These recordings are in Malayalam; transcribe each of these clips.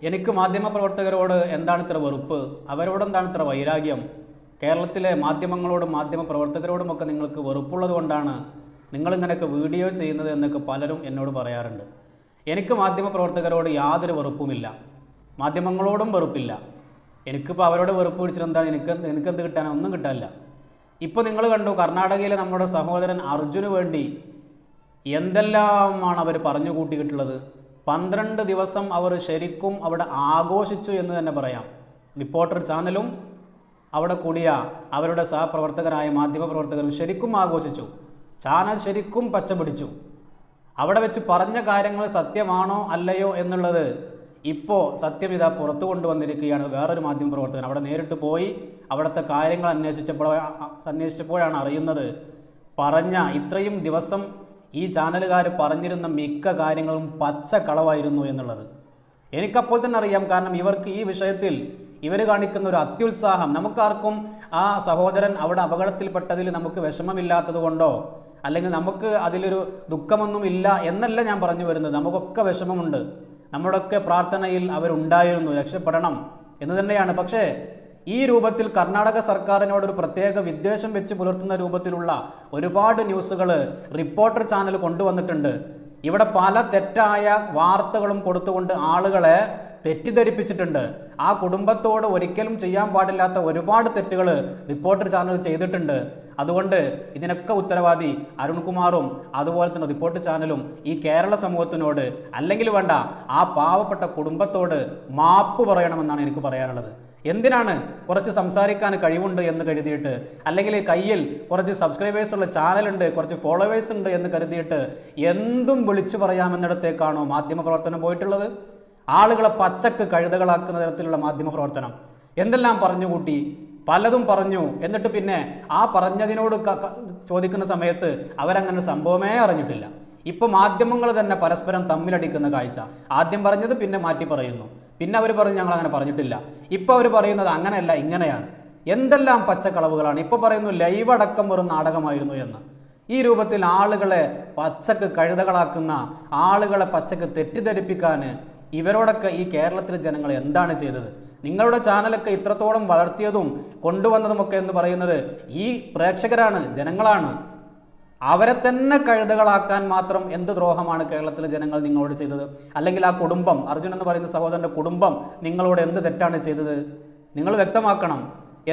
എനിക്ക് മാധ്യമപ്രവർത്തകരോട് എന്താണ് ഇത്ര വെറുപ്പ്, അവരോടെന്താണ് ഇത്ര വൈരാഗ്യം? കേരളത്തിലെ മാധ്യമങ്ങളോടും മാധ്യമപ്രവർത്തകരോടുമൊക്കെ നിങ്ങൾക്ക് വെറുപ്പുള്ളത് കൊണ്ടാണ് നിങ്ങളിങ്ങനെയൊക്കെ വീഡിയോ ചെയ്യുന്നത് എന്നൊക്കെ പലരും എന്നോട് പറയാറുണ്ട്. എനിക്ക് മാധ്യമപ്രവർത്തകരോട് യാതൊരു വെറുപ്പുമില്ല, മാധ്യമങ്ങളോടും വെറുപ്പില്ല. എനിക്കിപ്പോൾ അവരോട് വെറുപ്പ് പിടിച്ചിട്ട് എന്താണ്, എനിക്കെന്ത് കിട്ടാനോ? ഒന്നും കിട്ടാനില്ല. ഇപ്പോൾ നിങ്ങൾ കണ്ടു, കർണാടകയിലെ നമ്മുടെ സഹോദരൻ അർജുന് വേണ്ടി എന്തെല്ലാമാണ് അവർ പറഞ്ഞു കൂട്ടിയിട്ടുള്ളത്. 12 ദിവസം അവർ ശരിക്കും അവിടെ ആഘോഷിച്ചു എന്ന് തന്നെ പറയാം. റിപ്പോർട്ടർ ചാനലും അവിടെ കൂടിയ അവരുടെ സഹപ്രവർത്തകരായ മാധ്യമപ്രവർത്തകരും ശരിക്കും ആഘോഷിച്ചു. ചാനൽ ശരിക്കും പച്ചപിടിച്ചു. അവിടെ വെച്ച് പറഞ്ഞ കാര്യങ്ങൾ സത്യമാണോ അല്ലയോ എന്നുള്ളത് ഇപ്പോൾ സത്യമിത പുറത്തു കൊണ്ടുവന്നിരിക്കുകയാണ്. വേറൊരു മാധ്യമപ്രവർത്തകൻ അവിടെ നേരിട്ട് പോയി അവിടുത്തെ കാര്യങ്ങൾ അന്വേഷിച്ചപ്പോഴാണ് അറിയുന്നത്, പറഞ്ഞ ഇത്രയും ദിവസം ഈ ചാനലുകാർ പറഞ്ഞിരുന്ന മിക്ക കാര്യങ്ങളും പച്ചക്കളവായിരുന്നു എന്നുള്ളത്. എനിക്കപ്പോൾ തന്നെ അറിയാം. കാരണം ഇവർക്ക് ഈ വിഷയത്തിൽ ഇവർ കാണിക്കുന്ന ഒരു അത്യുത്സാഹം, നമുക്കാർക്കും ആ സഹോദരൻ അവിടെ അപകടത്തിൽപ്പെട്ടതിൽ നമുക്ക് വിഷമമില്ലാത്തത് കൊണ്ടോ അല്ലെങ്കിൽ നമുക്ക് അതിലൊരു ദുഃഖമൊന്നും ഇല്ല എന്നല്ല ഞാൻ പറഞ്ഞു വരുന്നത്. നമുക്കൊക്കെ വിഷമമുണ്ട്, നമ്മുടെയൊക്കെ പ്രാർത്ഥനയിൽ അവരുണ്ടായിരുന്നു, രക്ഷപ്പെടണം എന്ന് തന്നെയാണ്. പക്ഷേ ഈ രൂപത്തിൽ കർണാടക സർക്കാരിനോടൊരു പ്രത്യേക വിദ്വേഷം വെച്ച് പുലർത്തുന്ന രൂപത്തിലുള്ള ഒരുപാട് ന്യൂസുകൾ റിപ്പോർട്ടർ ചാനൽ കൊണ്ടുവന്നിട്ടുണ്ട്. ഇവിടെ പല തെറ്റായ വാർത്തകളും കൊടുത്തുകൊണ്ട് ആളുകളെ തെറ്റിദ്ധരിപ്പിച്ചിട്ടുണ്ട്. ആ കുടുംബത്തോട് ഒരിക്കലും ചെയ്യാൻ പാടില്ലാത്ത ഒരുപാട് തെറ്റുകൾ റിപ്പോർട്ടർ ചാനൽ ചെയ്തിട്ടുണ്ട്. അതുകൊണ്ട് ഇതിനൊക്കെ ഉത്തരവാദി അരുൺകുമാറും അതുപോലെ തന്നെ റിപ്പോർട്ടർ ചാനലും ഈ കേരള സമൂഹത്തിനോട്, അല്ലെങ്കിൽ വേണ്ട ആ പാവപ്പെട്ട കുടുംബത്തോട് മാപ്പ് പറയണമെന്നാണ് എനിക്ക് പറയാനുള്ളത്. എന്തിനാണ് കുറച്ച് സംസാരിക്കാൻ കഴിവുണ്ട് എന്ന് കരുതിയിട്ട്, അല്ലെങ്കിൽ കയ്യിൽ കുറച്ച് സബ്സ്ക്രൈബേഴ്സുള്ള ചാനലുണ്ട്, കുറച്ച് ഫോളോവേഴ്സ് ഉണ്ട് എന്ന് കരുതിയിട്ട് എന്തും വിളിച്ചു പറയാമെന്നിടത്തേക്കാണോ മാധ്യമപ്രവർത്തനം പോയിട്ടുള്ളത്? ആളുകളെ പച്ചക്ക് കഴുതകളാക്കുന്ന തരത്തിലുള്ള മാധ്യമപ്രവർത്തനം. എന്തെല്ലാം പറഞ്ഞുകൂട്ടി, പലതും പറഞ്ഞു. എന്നിട്ട് പിന്നെ ആ പറഞ്ഞതിനോട് ചോദിക്കുന്ന സമയത്ത് അവരങ്ങനെ സംഭവമേ അറിഞ്ഞിട്ടില്ല. ഇപ്പോൾ മാധ്യമങ്ങൾ തന്നെ പരസ്പരം തമ്മിലടിക്കുന്ന കാഴ്ച. ആദ്യം പറഞ്ഞത് പിന്നെ മാറ്റി പറയുന്നു, പിന്നെ അവർ പറഞ്ഞു ഞങ്ങൾ അങ്ങനെ പറഞ്ഞിട്ടില്ല. ഇപ്പോൾ അവർ പറയുന്നത് അങ്ങനെയല്ല ഇങ്ങനെയാണ്. എന്തെല്ലാം പച്ചക്കളവുകളാണ്. ഇപ്പോൾ പറയുന്നു ലൈവ് അടക്കം ഒരു നാടകമായിരുന്നു എന്ന്. ഈ രൂപത്തിൽ ആളുകളെ പച്ചക്ക് കഴുതകളാക്കുന്ന, ആളുകളെ പച്ചക്ക് തെറ്റിദ്ധരിപ്പിക്കാൻ ഇവരോടൊക്കെ ഈ കേരളത്തിലെ ജനങ്ങൾ എന്താണ് ചെയ്തത്? നിങ്ങളുടെ ചാനലൊക്കെ ഇത്രത്തോളം വളർത്തിയതും കൊണ്ടുവന്നതുമൊക്കെ എന്ന് പറയുന്നത് ഈ പ്രേക്ഷകരാണ്, ജനങ്ങളാണ്. അവരെ തന്നെ കഴുതകളാക്കാൻ മാത്രം എന്ത് ദ്രോഹമാണ് കേരളത്തിലെ ജനങ്ങൾ നിങ്ങളോട് ചെയ്തത്? അല്ലെങ്കിൽ ആ കുടുംബം, അർജുൻ എന്ന് പറയുന്ന സഹോദരൻ്റെ കുടുംബം നിങ്ങളോട് എന്ത് തെറ്റാണ് ചെയ്തത്? നിങ്ങൾ വ്യക്തമാക്കണം.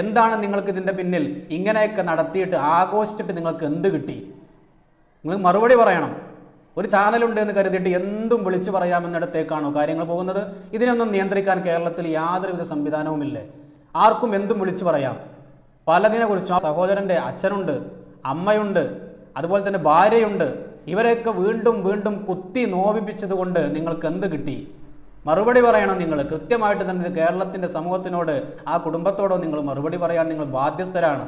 എന്താണ് നിങ്ങൾക്ക് ഇതിൻ്റെ പിന്നിൽ? ഇങ്ങനെയൊക്കെ നടത്തിയിട്ട് ആഘോഷിച്ചിട്ട് നിങ്ങൾക്ക് എന്ത് കിട്ടി? നിങ്ങൾ മറുപടി പറയണം. ഒരു ചാനലുണ്ട് എന്ന് കരുതിയിട്ട് എന്തും വിളിച്ചു പറയാമെന്നിടത്തേക്കാണോ കാര്യങ്ങൾ പോകുന്നത്? ഇതിനൊന്നും നിയന്ത്രിക്കാൻ കേരളത്തിൽ യാതൊരുവിധ സംവിധാനവുമില്ലേ? ആർക്കും എന്തും വിളിച്ചു പറയാം. പലതിനെ കുറിച്ചും. ആ സഹോദരൻ്റെ അച്ഛനുണ്ട്, അമ്മയുണ്ട്, അതുപോലെ തന്നെ ഭാര്യയുണ്ട്. ഇവരെയൊക്കെ വീണ്ടും വീണ്ടും കുത്തി നോവിപ്പിച്ചത് കൊണ്ട് നിങ്ങൾക്ക് എന്ത് കിട്ടി? മറുപടി പറയണം. നിങ്ങൾ കൃത്യമായിട്ട് തന്നെ കേരളത്തിൻ്റെ സമൂഹത്തിനോട്, ആ കുടുംബത്തോടോ നിങ്ങൾ മറുപടി പറയാൻ നിങ്ങൾ ബാധ്യസ്ഥരാണ്.